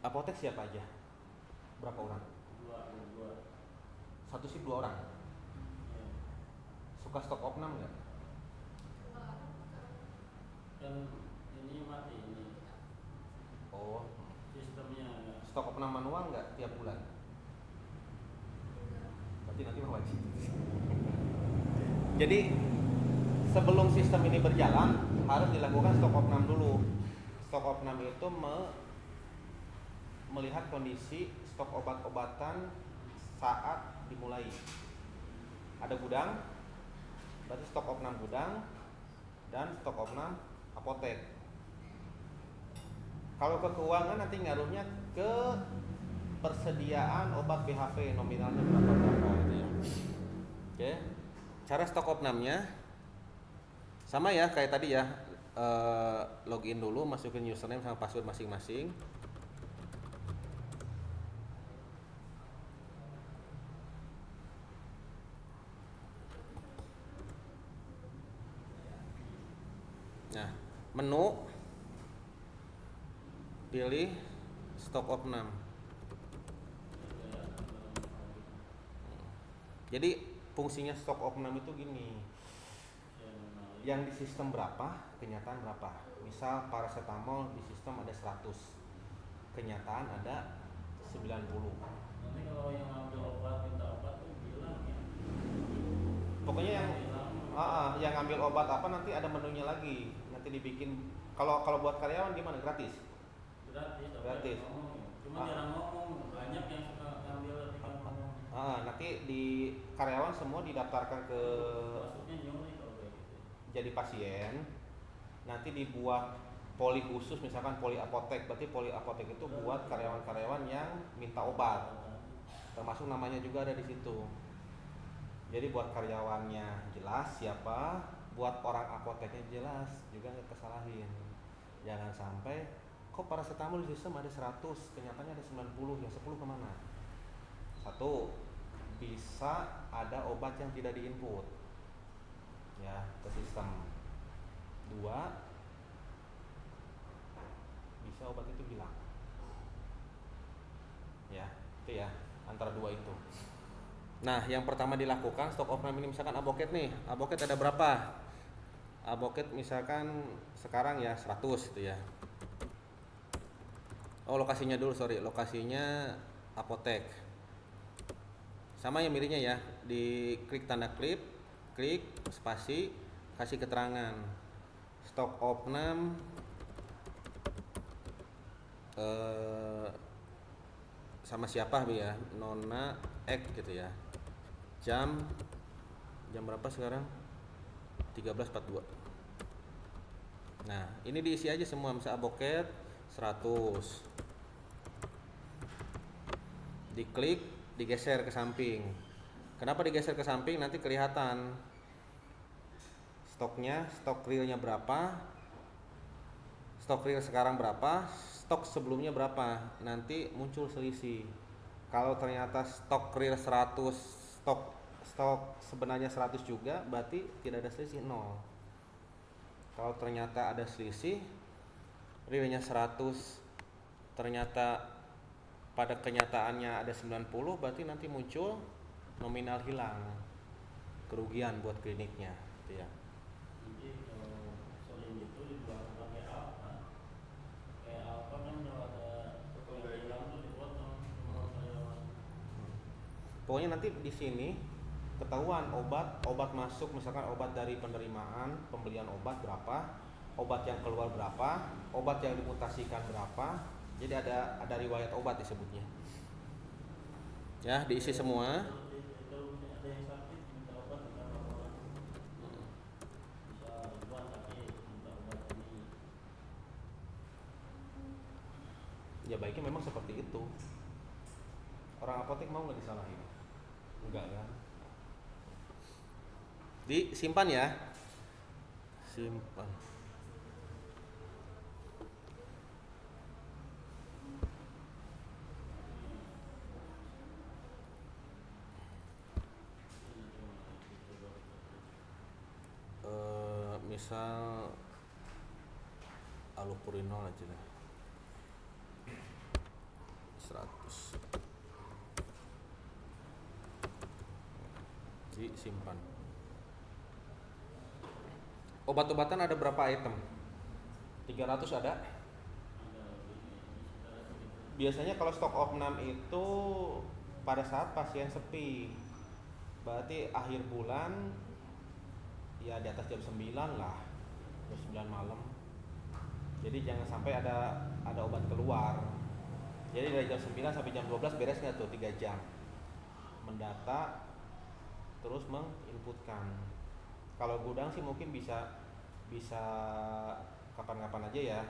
Apotek siapa aja? Berapa orang? Dua. Satu shift 2 orang. Ya. Suka stok opnam nggak? Kan ini mati ini Oh, sistemnya ya. stok opnam manual nggak tiap bulan? Berarti nanti mah wajib. Jadi sebelum sistem ini berjalan harus dilakukan stok opnam dulu. Stok opnam itu melihat kondisi stok obat-obatan saat dimulai. Ada gudang, berarti stok opnam gudang dan stok opnam apotek. Kalau ke keuangan nanti ngaruhnya ke persediaan obat BHP nominalnya berapa gitu ya. Oke. Cara stok opnamnya sama ya kayak tadi ya. Login dulu, masukin username sama password masing-masing. Nah, menu pilih stok opnam. Jadi fungsinya stok opnam itu gini. Yang di sistem berapa, kenyataan berapa. Misal paracetamol di sistem ada 100, kenyataan ada 90. Nanti kalau yang ambil obat minta obat tuh bilang ya. Pokoknya yang ngambil obat apa nanti ada menunya lagi. Nanti dibikin. Kalau buat karyawan gimana? Gratis? Gratis. Cuma jarang ngomong, banyak yang suka ngambil ngomong. Nanti di karyawan semua didaftarkan ke Maksudnya nyuri kalau kayak gitu. jadi pasien. Nanti dibuat poli khusus, misalkan poli apotek. Berarti poli apotek itu buat karyawan-karyawan yang minta obat. Termasuk namanya juga ada di situ. Jadi buat karyawannya jelas siapa, buat orang apoteknya jelas, juga nggak kesalahin. Jangan sampai kok paracetamol di sistem ada 100, kenyataannya ada 90, yang 10 kemana? Satu, bisa ada obat yang tidak diinput ya ke sistem. Dua, bisa obat itu hilang. Ya, itu ya, antara dua itu. Nah, yang pertama dilakukan stok opnam ini, misalkan Aboket nih. Aboket ada berapa? Aboket misalkan sekarang ya 100 gitu ya. Oh, lokasinya dulu, sorry. Lokasinya apotek. Sama ya miripnya ya. Di klik tanda klik spasi, kasih keterangan. Stok opnam sama siapa ya? Nona X gitu ya. Jam berapa sekarang? 13.42. Nah, ini diisi aja semua, misalnya Aboket 100. Diklik, digeser ke samping. Kenapa digeser ke samping? Nanti kelihatan stoknya, stok realnya berapa, stok real sekarang berapa, stok sebelumnya berapa. Nanti muncul selisih. Kalau ternyata stok real 100, stok sebenarnya 100 juga, berarti tidak ada selisih, 0. Kalau ternyata ada selisih, realnya 100, ternyata pada kenyataannya ada 90, berarti nanti muncul nominal hilang, kerugian buat kliniknya gitu ya. Jadi kalau sering itu dibuat pakai apa? Kayak apa kan kalau ada yang hilang tuh dipotong sama karyawan. Pokoknya nanti di sini ketahuan obat masuk, misalkan obat dari penerimaan pembelian obat berapa, obat yang keluar berapa, obat yang dimutasikan berapa. Jadi ada riwayat obat disebutnya. Ya, diisi semua. Kalau ada yang sakit minta obat minta laporan. Bisa ribuan tapi minta obat ini. Ya baiknya memang seperti itu. Orang apotek mau nggak disalahin? Enggak kan? Disimpan ya. Simpan. Misal allopurinol aja deh. 100. Disimpan. Obat-obatan ada berapa item? 300 ada? Biasanya kalau stok opnam itu pada saat pasien sepi. Berarti akhir bulan ya di atas jam 9 lah. Jam 9 malam. Jadi jangan sampai ada obat keluar. Jadi dari jam 9 sampai jam 12 beres nggak tuh 3 jam. Mendata terus menginputkan. Kalau gudang sih mungkin bisa kapan-kapan aja ya.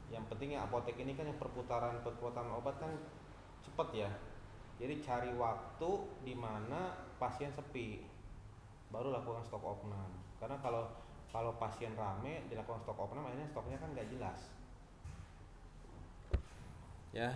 Yang penting ya apotek ini kan yang perputaran obat kan cepet ya. Jadi cari waktu di mana pasien sepi, baru lakukan stok opnam. Karena kalau pasien rame dilakukan stok opnam, akhirnya stoknya kan nggak jelas. Ya.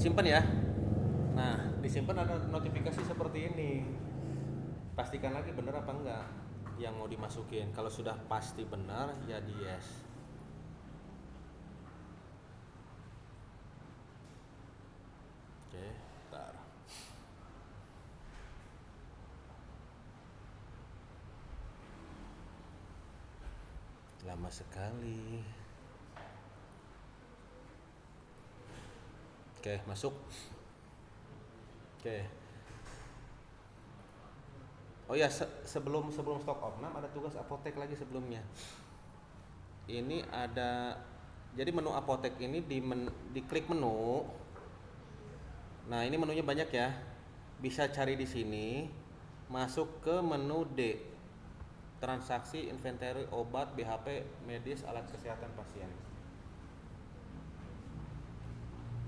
Disimpan ya. Nah, disimpan ada notifikasi seperti ini. Pastikan lagi benar apa enggak yang mau dimasukin. Kalau sudah pasti benar, ya di yes. Oke, bentar. Lama sekali. Oke, masuk. Oke. Oh ya, sebelum stok opnam ada tugas apotek lagi sebelumnya. Ini ada, jadi menu apotek ini di klik menu. Nah, ini menunya banyak ya. Bisa cari di sini. Masuk ke menu D. Transaksi, inventory, obat, BHP, medis, alat kesehatan pasien.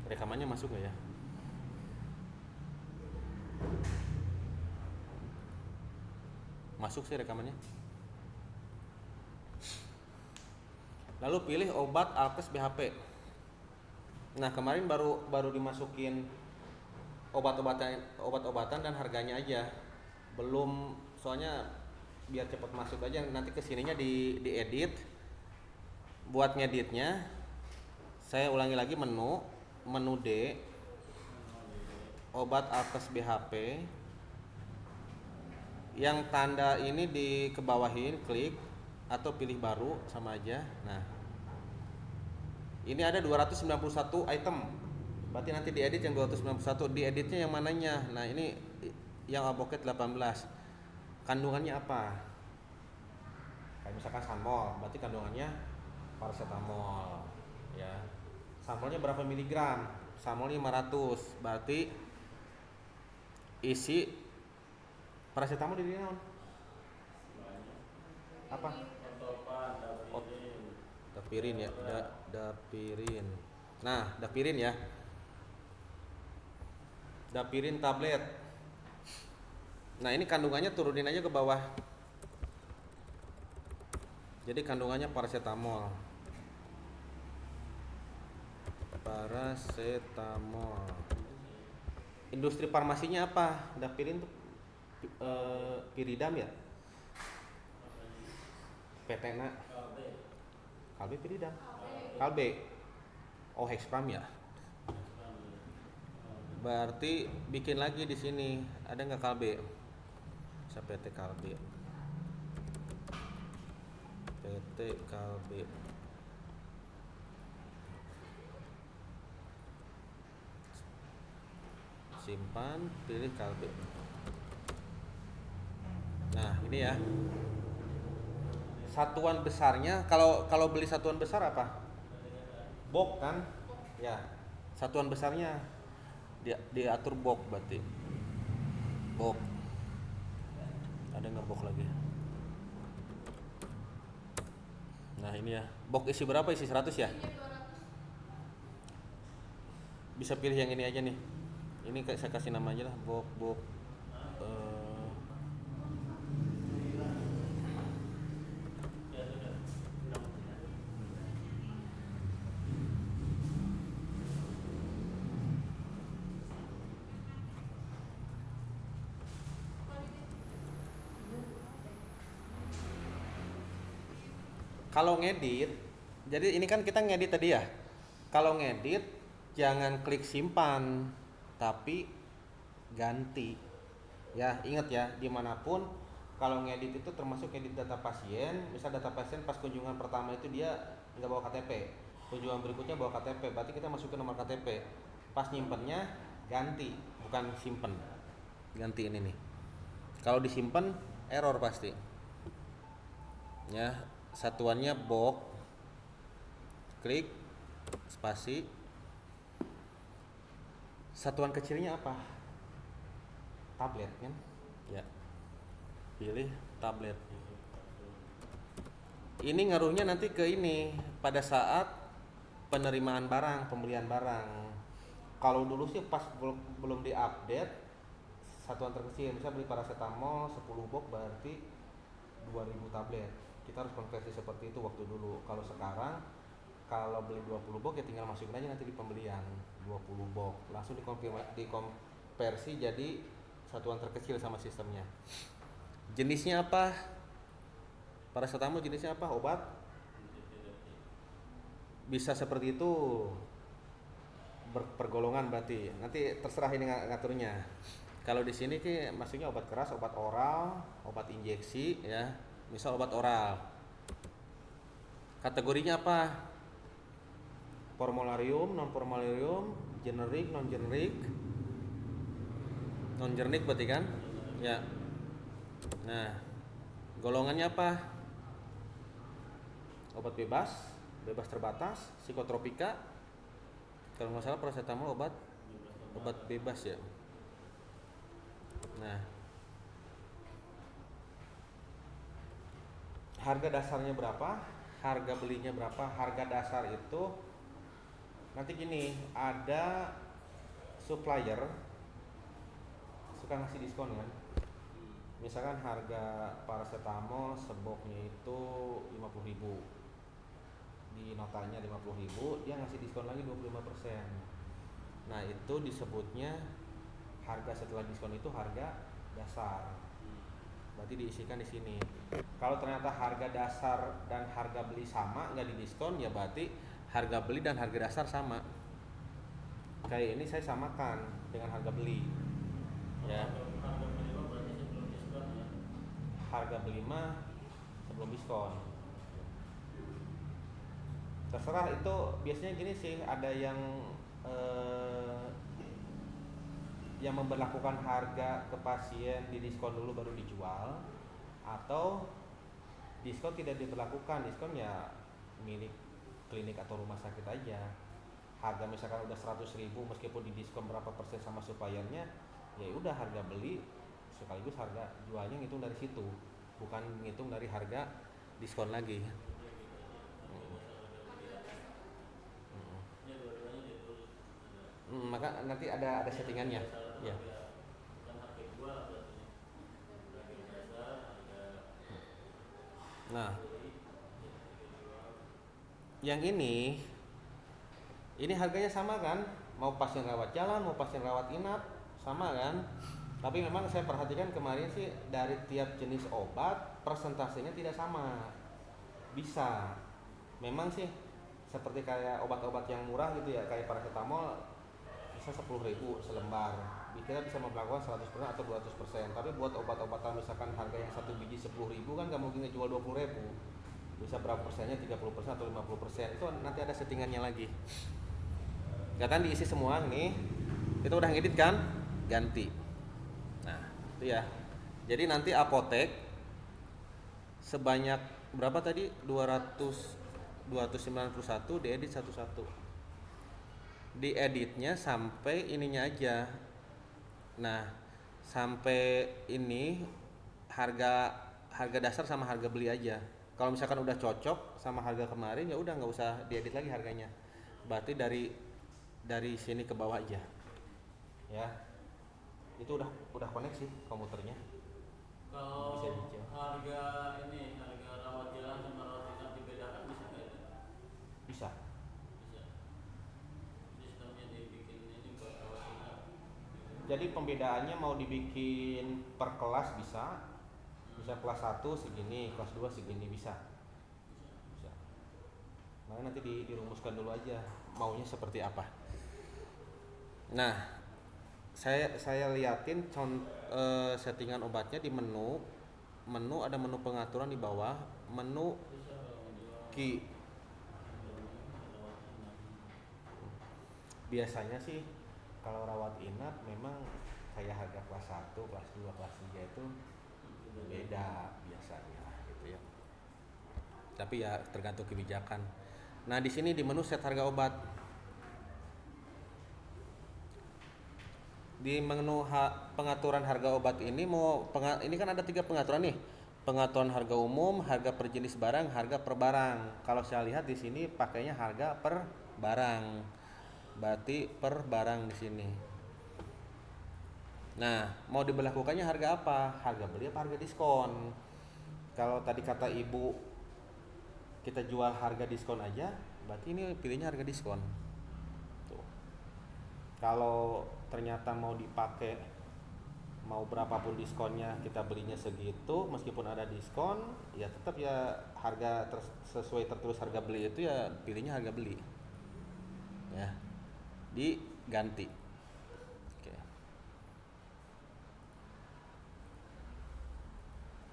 Rekamannya masuk nggak ya? Masuk sih rekamannya. Lalu pilih obat, alkes, BHP. Nah, kemarin baru dimasukin obat-obatan dan harganya aja. Belum, soalnya biar cepat masuk aja, nanti kesininya diedit. Buat ngeditnya saya ulangi lagi menu D, obat, alkes, BHP. Yang tanda ini dikebawahin, klik atau pilih baru sama aja. Nah, ini ada 291 item. Berarti nanti diedit yang 291. Dieditnya yang mananya? Nah, ini yang Alboket 18. Kandungannya apa? Kayak misalkan Sanmol, berarti kandungannya paracetamol ya. Sanmolnya berapa miligram? Sanmol 500. Berarti isi paracetamol di naon? Apa? Dapirin ya, dapirin. Nah, dapirin ya. Dapirin tablet. Nah, ini kandungannya turunin aja ke bawah. Jadi kandungannya paracetamol. Paracetamol. Industri farmasinya apa? Dapirin tuh Piridam ya? PT-na Kalbe Piridam. Kalbe. Oh, Hexpram ya. Berarti bikin lagi di sini. Ada nggak Kalbe? Bisa PT Kalbe. PT Kalbe. Simpan, pilih Kalbe. Nah, ini ya. Satuan besarnya, kalau beli satuan besar apa? Box kan? Ya. Satuan besarnya diatur box berarti. Box. Ada nggak box lagi? Nah, ini ya. Box isi berapa? Isi 100 ya? Bisa pilih yang ini aja nih. Ini saya kasih nama aja lah, box. Kalau ngedit, jadi ini kan kita ngedit tadi ya. Kalau ngedit jangan klik simpan, tapi ganti. Ya ingat ya, dimanapun kalau ngedit itu termasuk ngedit data pasien. Misal data pasien pas kunjungan pertama itu dia nggak bawa KTP, kunjungan berikutnya bawa KTP, berarti kita masukin nomor KTP. Pas nyimpennya ganti, bukan simpen. Ganti ini nih. Kalau disimpan error pasti. Ya, satuannya box, klik, spasi. Satuan kecilnya apa? Tablet kan? Ya. Pilih tablet. Ini ngaruhnya nanti ke ini pada saat penerimaan barang, pembelian barang. Kalau dulu sih pas belum diupdate satuan terkecil, misalnya beli paracetamol 10 box berarti 2000 tablet. Kita harus konversi seperti itu waktu dulu. Kalau sekarang kalau beli 20 box ya tinggal masukin aja nanti di pembelian 20 box. Langsung dikonversi jadi satuan terkecil sama sistemnya. Jenisnya apa? Paracetamol jenisnya apa? Obat? Bisa seperti itu. Pergolongan berarti. Nanti terserah ini ngaturnya. Kalau di sini sih maksudnya obat keras, obat oral, obat injeksi ya. Misal obat oral. Kategorinya apa? Formularium, non formularium, generik, non generik. Non generik berarti kan? Ya. Nah, golongannya apa? Obat bebas, bebas terbatas, psikotropika. Kalau nggak salah paracetamol obat bebas ya. Nah, harga dasarnya berapa? Harga belinya berapa? Harga dasar itu nanti gini, ada supplier suka ngasih diskon kan. Misalkan harga paracetamol seboknya itu 50.000, di notanya 50.000, dia ngasih diskon lagi 25%. Nah itu disebutnya harga setelah diskon itu harga dasar. Berarti diisikan di sini. Kalau ternyata harga dasar dan harga beli sama, nggak didiskon, ya berarti harga beli dan harga dasar sama. Kayak ini saya samakan dengan harga beli. Ya. Harga beli mah sebelum diskon. Terserah itu biasanya gini sih, ada yang memberlakukan harga ke pasien di diskon dulu baru dijual, atau diskon tidak diberlakukan, diskon ya milik klinik atau rumah sakit aja. Harga misalkan udah 100.000 meskipun di diskon berapa persen sama suppliernya, ya udah harga beli sekaligus harga jualnya ngitung dari situ, bukan ngitung dari harga diskon lagi. Maka nanti ada settingannya. Ya. Nah, yang ini harganya sama kan? Mau pasien rawat jalan, mau pasien rawat inap, sama kan? Tapi memang saya perhatikan kemarin sih dari tiap jenis obat persentasenya tidak sama. Bisa. Memang sih seperti kayak obat-obat yang murah gitu ya, kayak paracetamol bisa 10.000 selembar. Kita bisa memperlakukan 100% atau 200%. Tapi buat obat-obatan misalkan harga yang satu biji 10.000 kan nggak mungkin ngejual 20.000. Bisa berapa persennya, 30% atau 50%. Itu nanti ada settingannya lagi. Kelihatan diisi semua nih. Itu udah ngedit kan? Ganti. Nah, itu ya. Jadi nanti apotek sebanyak berapa tadi? 291 diedit satu-satu. Dieditnya sampai ininya aja. Nah, sampai ini harga dasar sama harga beli aja. Kalau misalkan udah cocok sama harga kemarin ya udah nggak usah diedit lagi harganya. Berarti dari sini ke bawah aja. Ya. Itu udah koneksi komputernya. Kalau harga rawat jalan sama rawat inap dibedakan bisa nggak ya? Bisa. Sistemnya dibikin ini buat rawat inap. Jadi pembedaannya mau dibikin per kelas bisa kelas 1 segini, kelas 2 segini bisa. Makanya nanti dirumuskan dulu aja maunya seperti apa. Nah, saya liatin settingan obatnya di menu ada menu pengaturan di bawah, menu Bisa kalau menjual ki. lewat inap. Biasanya sih kalau rawat inap memang kayak harga kelas 1, kelas 2, kelas 3 itu beda biasanya gitu ya. Tapi ya tergantung kebijakan. Nah, di sini di menu set harga obat. Di menu pengaturan harga obat ini ini kan ada 3 pengaturan nih. Pengaturan harga umum, harga per jenis barang, harga per barang. Kalau saya lihat di sini pakainya harga per barang. Berarti per barang di sini. Nah, mau diberlakukannya harga apa? Harga beli apa harga diskon? Kalau tadi kata ibu kita jual harga diskon aja, berarti ini pilihnya harga diskon. Tuh. Kalau ternyata mau dipakai, mau berapapun diskonnya kita belinya segitu, meskipun ada diskon, ya tetap ya harga sesuai tertulis harga beli itu ya pilihnya harga beli. Ya, diganti. Oke.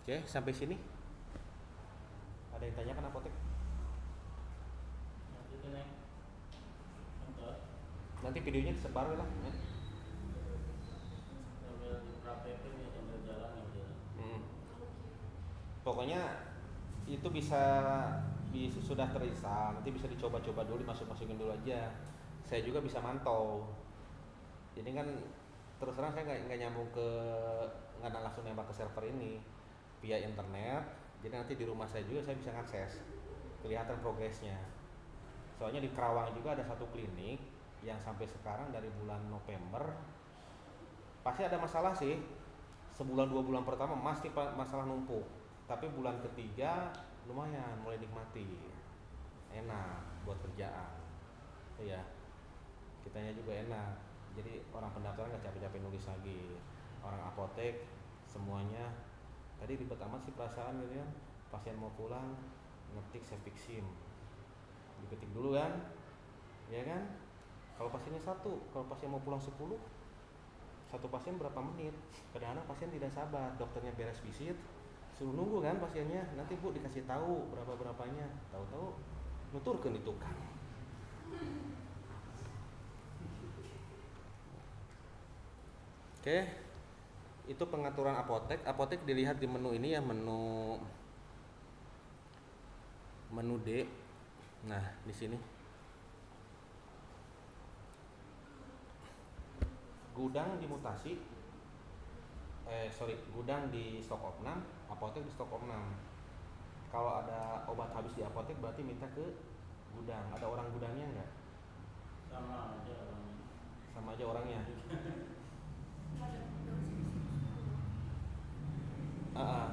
Oke, sampai sini. Ada yang tanyakan apotek? Nanti tuh Neng, nonton Nanti videonya disebar lah ya. sambil di PPP nih sambil jalan ya udah. Pokoknya itu sudah terinstall, nanti bisa dicoba-coba dulu, dimasukin dulu aja. Saya juga bisa mantau. Jadi kan terus terang saya nggak nyambung nggak langsung nembak ke server ini via internet. Jadi nanti di rumah saya juga saya bisa ngakses, kelihatan progresnya. Soalnya di Kerawang juga ada satu klinik yang sampai sekarang dari bulan November pasti ada masalah sih. Sebulan 2 bulan pertama masih masalah numpuk, tapi bulan ketiga lumayan mulai nikmati, enak buat kerjaan. Iya, kitanya juga enak. Jadi orang pendaftaran nggak capek-capek nulis lagi. Orang apotek semuanya tadi ribet amat sih perasaan gitu kan. Pasien mau pulang ngetik Cefixim, diketik dulu kan, ya kan. Kalau pasiennya satu, kalau pasien mau pulang 10, satu pasien berapa menit. Kadang-kadang pasien tidak sabar, dokternya beres visit suruh nunggu kan pasiennya, nanti bu dikasih tahu berapanya, tahu-tahu nuturkeun di tukang. Oke, itu pengaturan apotek. Apotek dilihat di menu ini ya, menu D. Nah, di sini gudang dimutasi. Gudang di stok opnam, apotek di stok opnam. Kalau ada obat habis di apotek berarti minta ke gudang. Ada orang gudangnya nggak? Sama aja orangnya. Sama aja orangnya.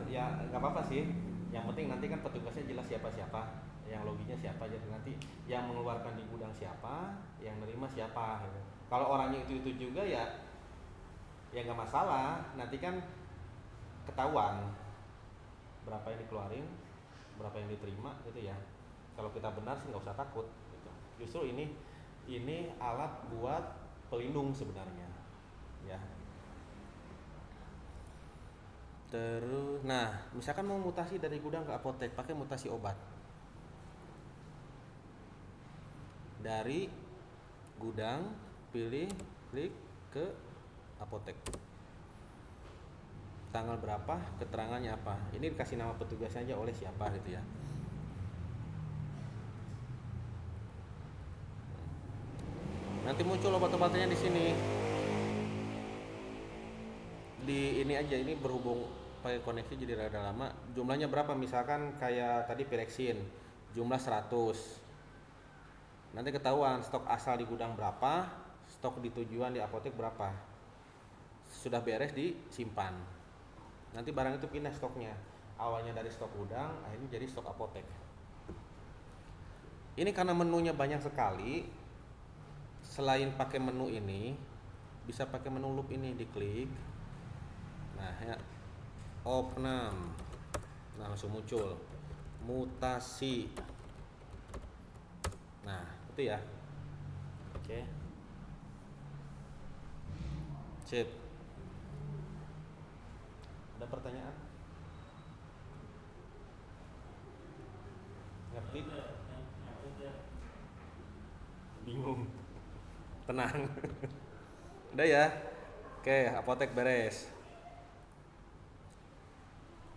Ya nggak apa-apa sih. Yang penting nanti kan petugasnya jelas siapa, yang loginya siapa. Jadi nanti yang mengeluarkan di gudang siapa, yang nerima siapa. Gitu. Kalau orangnya itu juga ya nggak masalah. Nanti kan ketahuan berapa yang dikeluarin, berapa yang diterima gitu ya. Kalau kita benar sih nggak usah takut. Gitu. Justru ini alat buat pelindung sebenarnya, ya. Terus, nah, misalkan mau mutasi dari gudang ke apotek, pakai mutasi obat. Dari gudang, klik ke apotek. Tanggal berapa, keterangannya apa. Ini dikasih nama petugasnya aja oleh siapa gitu ya. Nanti muncul obat-obatnya di sini. Di ini aja, ini berhubung pakai koneksi jadi rada lama. Jumlahnya berapa? Misalkan kayak tadi Pirexin, jumlah 100. Nanti ketahuan stok asal di gudang berapa, stok di tujuan di apotek berapa. Sudah beres disimpan. Nanti barang itu pindah stoknya. Awalnya dari stok gudang, akhirnya jadi stok apotek. Ini karena menunya banyak sekali. Selain pakai menu ini, bisa pakai menu loop ini, diklik. Nah, ya, opnam. Nah, langsung muncul mutasi. Nah, itu ya. Oke. Sip. Ada pertanyaan? Ngerti? Bingung. Tenang. Udah ya. Oke, apotek beres.